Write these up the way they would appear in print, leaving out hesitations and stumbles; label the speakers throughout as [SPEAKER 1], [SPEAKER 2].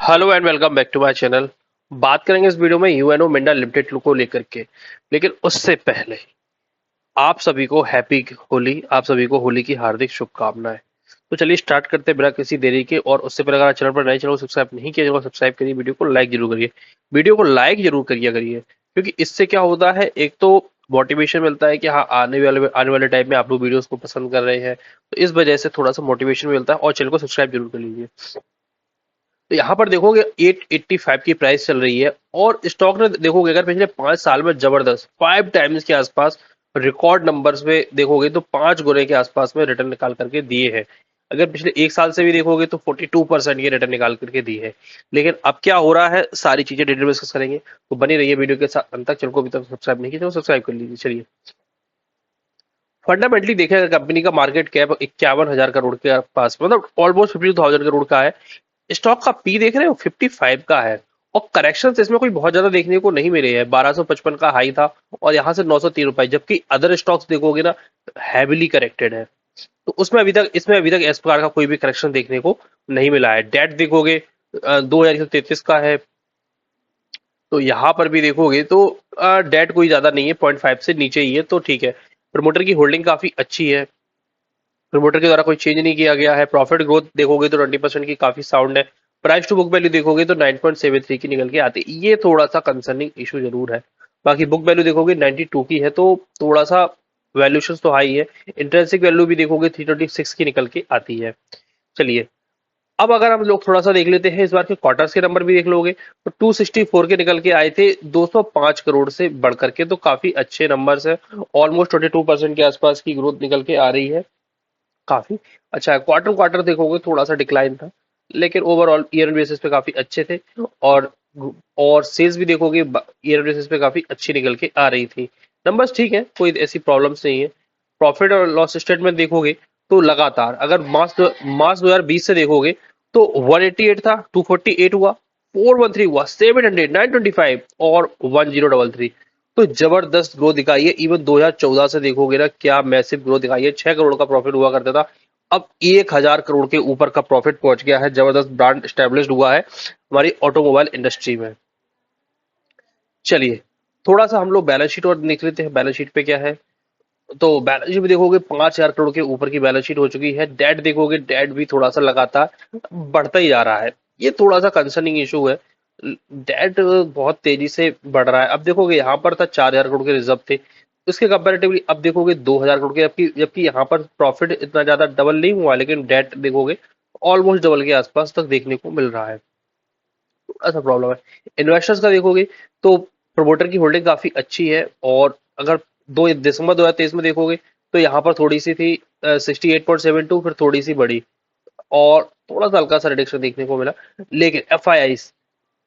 [SPEAKER 1] Hello and welcome back to my channel. बात करेंगे इस वीडियो में यूएनओ मिंडा लिमिटेड को लेकर के। लेकिन उससे पहले आप सभी को हैप्पी होली, आप सभी को होली की हार्दिक शुभकामनाएं। तो चलिए स्टार्ट करते हैं बिना किसी देरी के। और उससे पहले अगर चैनल पर नए, चैनल को सब्सक्राइब नहीं किया चैनल को सब्सक्राइब करिए, वीडियो को लाइक जरूर करिए। वीडियो को लाइक जरूर करिए क्योंकि इससे क्या होता है, एक तो मोटिवेशन मिलता है कि हाँ आने वाले टाइम में आप लोग वीडियोस को पसंद कर रहे हैं, तो इस वजह से थोड़ा सा मोटिवेशन मिलता है। और चैनल को सब्सक्राइब जरूर कर लीजिए। तो यहाँ पर देखोगे 885 की प्राइस चल रही है। और स्टॉक ने देखोगे अगर पिछले 5 साल में जबरदस्त 5 टाइम्स के आसपास रिकॉर्ड नंबर्स में देखोगे तो 5 गुने के आसपास में रिटर्न निकाल करके दिए हैं। अगर पिछले 1 साल से भी देखोगे तो 42% ये रिटर्न निकाल करके दी है। लेकिन अब क्या हो रहा है, सारी चीजें डिटेल में डिस्कस करेंगे, तो बनी रहिए वीडियो के साथ अंत तक। चैनल को अभी तक सब्सक्राइब नहीं किया तो सब्सक्राइब कर लीजिए। चलिए फंडामेंटली देखें, अगर कंपनी का मार्केट कैप 51,000 करोड़ के पास, मतलब ऑलमोस्ट 52,000 करोड़ का है। स्टॉक का पी देख रहे हो 55 का है। और करेक्शन इसमें कोई बहुत ज्यादा देखने को नहीं मिले है। 1255 का हाई था और यहाँ से 903 रुपए, जबकि अदर स्टॉक्स देखोगे ना हैविली करेक्टेड है। तो उसमें अभी तक इस प्रकार का कोई भी करेक्शन देखने को नहीं मिला है। डेट देखोगे 2133 का है। तो यहाँ पर भी देखोगे तो डेट कोई ज्यादा नहीं है, 0.5 से नीचे ही है, तो ठीक है। प्रमोटर की होल्डिंग काफी अच्छी है, प्रमोटर के द्वारा कोई चेंज नहीं किया गया है। प्रॉफिट ग्रोथ देखोगे तो 20% की काफी साउंड है। प्राइस टू बुक वैल्यू देखोगे तो 9.73 की निकल के आती है, ये थोड़ा सा कंसर्निंग इशू जरूर है। बाकी बुक वैल्यू देखोगे 92 की है, तो थोड़ा सा वैल्यूशन तो हाई है। इंट्रिंसिक वैल्यू भी देखोगे 326 की निकल के आती है। चलिए अब अगर हम लोग थोड़ा सा देख लेते हैं, इस बार के क्वार्टर्स के नंबर भी देख लोगे तो 264 के निकल के आए थे 205 करोड़ से बढ़ करके, तो काफी अच्छे नंबर्स है। ऑलमोस्ट 22% के आसपास की ग्रोथ निकल के आ रही है, काफी अच्छा है। क्वार्टर क्वार्टर देखोगे थोड़ा सा डिक्लाइन था, लेकिन ओवरऑल ईयर बेसिस पे काफी अच्छे थे। और और सेल्स भी देखोगे ईयर बेसिस पे काफी अच्छी निकल के आ रही थी। नंबर्स ठीक है, कोई ऐसी प्रॉब्लम्स नहीं है। प्रॉफिट और लॉस स्टेटमेंट देखोगे तो लगातार अगर मार्च 2020 से देखोगे तो 188 था, 248 हुआ, 413 हुआ, 700, 925 और 1033। तो जबरदस्त ग्रोथ दिखाई है। इवन 2014 से देखोगे ना क्या मैसिव ग्रोथ दिखाई है। 6 करोड़ का प्रॉफिट हुआ करता था, अब 1,000 करोड़ के ऊपर का प्रॉफिट पहुंच गया है। जबरदस्त ब्रांड स्टैब्लिश्ड हुआ है हमारी ऑटोमोबाइल इंडस्ट्री में। चलिए थोड़ा सा हम लोग बैलेंस शीट और देख लेते हैं, बैलेंस शीट पे क्या है। तो बैलेंस शीट भी देखोगे 5,000 करोड़ के ऊपर की बैलेंस शीट हो चुकी है। डेट देखोगे, डेट भी थोड़ा सा लगातार बढ़ता ही जा रहा है, ये थोड़ा सा कंसर्निंग इशू है। डेट बहुत तेजी से बढ़ रहा है। अब देखोगे यहाँ पर था 4,000 करोड़ के रिजर्व थे, उसके कंपेरेटिवली अब देखोगे 2,000 करोड़ के, जबकि जबकि यहाँ पर प्रॉफिट इतना ज्यादा डबल नहीं हुआ, लेकिन डेट देखोगे ऑलमोस्ट डबल के आसपास तक देखने को मिल रहा है। ऐसा प्रॉब्लम है। इन्वेस्टर्स का देखोगे तो प्रमोटर की होल्डिंग काफी अच्छी है। और अगर 2 दिसंबर 2023 में देखोगे तो यहाँ पर थोड़ी सी थी 68.72, फिर थोड़ी सी बढ़ी और थोड़ा सा हल्का सा रिडक्शन देखने को मिला। लेकिन एफ आई आई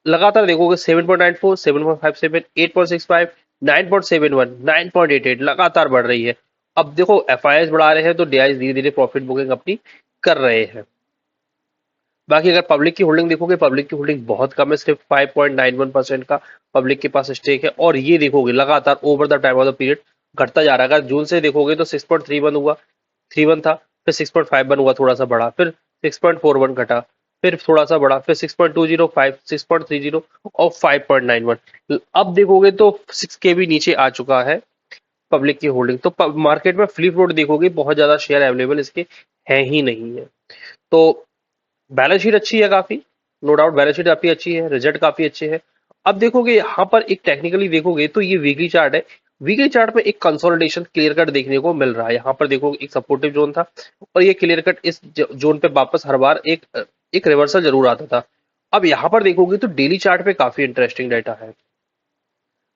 [SPEAKER 1] लगातार देखोगे 7.94, 7.57, 8.65, 9.71, 9.88 लगातार बढ़ रही है। अब देखो एफ आई आई बढ़ा रहे हैं तो डी आई धीरे धीरे प्रॉफिट बुकिंग अपनी कर रहे हैं। बाकी अगर पब्लिक की होल्डिंग देखोगे, पब्लिक की होल्डिंग बहुत कम है, सिर्फ 5.91% का पब्लिक के पास स्टेक है। और ये देखोगे लगातार over the time of the period घटता जा रहा है। अगर जून से देखोगे तो 6.31 हुआ, 31 था, फिर 6.51 हुआ, थोड़ा सा बढ़ा, फिर 6.41 घटा, फिर थोड़ा सा बढ़ा, फिर 6.20, 5, 6.30 और 5.91। अब देखोगे तो 6 के भी नीचे आ चुका है पब्लिक की होल्डिंग। तो मार्केट में फ्ली फ्लोट देखोगे बहुत ज्यादा शेयर अवेलेबल इसके है ही नहीं है। तो बैलेंस शीट अच्छी है काफी, नो डाउट बैलेंस शीट काफी अच्छी है, रिजल्ट काफी अच्छे हैं। अब देखोगे यहाँ पर एक टेक्निकली देखोगे तो ये वीकली चार्ट है। वीकली चार्ट में एक कंसोलिडेशन क्लियर कट देखने को मिल रहा है। यहाँ पर देखोगे एक सपोर्टिव जोन था और ये क्लियर कट इस जोन पे वापस हर बार एक रिवर्सल जरूर आता था। अब यहाँ पर देखोगे तो डेली चार्ट पे काफी इंटरेस्टिंग डाटा है।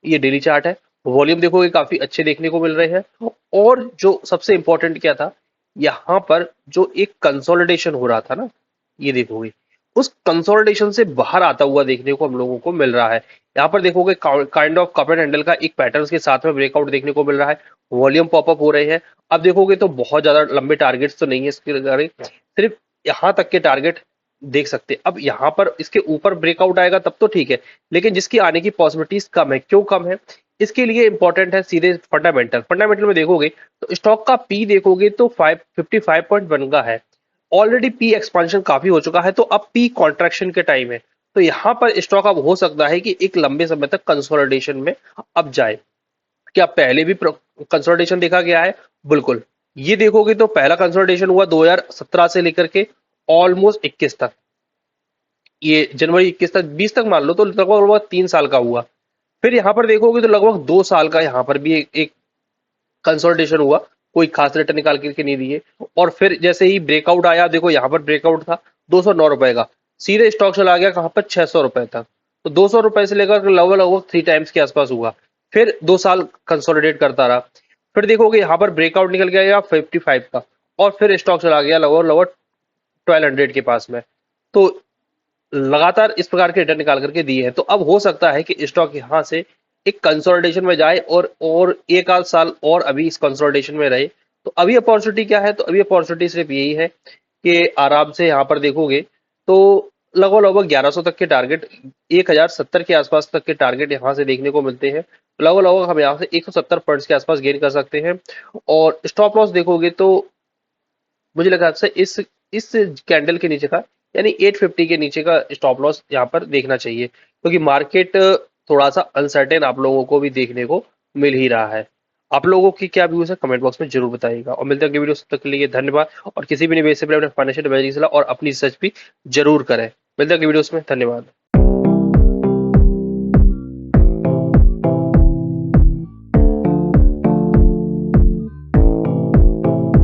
[SPEAKER 1] ये डेली चार्ट है, वॉल्यूम देखोगे काफी अच्छे देखने को मिल रहे हैं। और जो सबसे इंपॉर्टेंट क्या था, यहाँ पर जो एक कंसोलिडेशन हो रहा था ना, ये देखोगे उस कंसोलिडेशन से बाहर आता हुआ देखने को हम लोगों को मिल रहा है। यहाँ पर देखोगे kind of cup and handle का एक पैटर्न के साथ में ब्रेकआउट देखने को मिल रहा है, वॉल्यूम पॉपअप हो रहे हैं। अब देखोगे तो बहुत ज्यादा लंबे टारगेट्स तो नहीं है इसके रिगार्डिंग, सिर्फ यहाँ तक के टारगेट देख सकते हैं। अब यहाँ पर इसके ऊपर ब्रेकआउट आएगा तब तो ठीक है, लेकिन जिसकी आने की पॉसिबिलिटीज कम है। क्यों कम है, इसके लिए इंपॉर्टेंट है सीधे फंडामेंटल। फंडामेंटल में देखोगे तो स्टॉक का पी देखोगे तो 55.1 का है। ऑलरेडी पी एक्सपांशन काफी हो चुका है, तो अब पी कॉन्ट्रैक्शन के टाइम है। तो यहाँ पर स्टॉक अब हो सकता है कि एक लंबे समय तक कंसोलिडेशन में अब जाए। क्या पहले भी कंसोलिडेशन देखा गया है? बिल्कुल। ये देखोगे तो पहला कंसोलिडेशन हुआ 2017 से लेकर के ऑलमोस्ट 21 तक, ये जनवरी 21 तक, 20 तक मान लो, तो लगभग लगभग 3 साल का हुआ। फिर यहाँ पर देखोगे तो लगभग 2 साल का यहाँ पर भी एक कंसोलिडेशन हुआ, कोई खास रिटर्न निकाल के नहीं दिए। और फिर जैसे ही ब्रेकआउट आया, देखो यहाँ पर ब्रेकआउट था 209 रुपए का, सीधे स्टॉक चला गया कहाँ पर 600 रुपए तक। तो 200 रुपए से लेकर लगभग लगभग 3 टाइम्स के आसपास हुआ। फिर 2 साल कंसोलिडेट करता रहा। फिर देखोगे यहाँ पर ब्रेकआउट निकल गया 55 का, और फिर स्टॉक चला गया लगभग लगभग 1200 के पास में। तो लगातार इस प्रकार के रिटर्न निकाल करके दिए हैं। तो अब हो सकता है कि स्टॉक यहाँ से एक कंसोलिडेशन में जाए और एक आध साल और अभी इस कंसोलिडेशन में रहे। तो अभी अपॉर्चुनिटी क्या है? तो अभी अपॉर्चुनिटी सिर्फ यही है कि आराम से यहाँ पर देखोगे तो लगभग लगभग 1100 तक के टारगेट, 1070 के आसपास तक के टारगेट यहाँ से देखने को मिलते हैं। लगभग लगभग हम यहाँ से 170 पॉइंट्स के आसपास गेन कर सकते हैं। और स्टॉप लॉस देखोगे तो मुझे लगा से इस कैंडल के नीचे का, यानी 850 के नीचे का स्टॉप लॉस यहाँ पर देखना चाहिए, क्योंकि मार्केट थोड़ा सा अनसर्टेन आप लोगों को भी देखने को मिल ही रहा है। आप लोगों की क्या व्यूज है कमेंट बॉक्स में जरूर बताइएगा, और मिलते हैं अगली वीडियो, तब तक के लिए धन्यवाद। और किसी भी निवेश से पहले अपने फाइनेंशियल एडवाइजरी की सलाह और अपनी रिसर्च भी जरूर करें। मिलते हैं अगली वीडियोस में, धन्यवाद।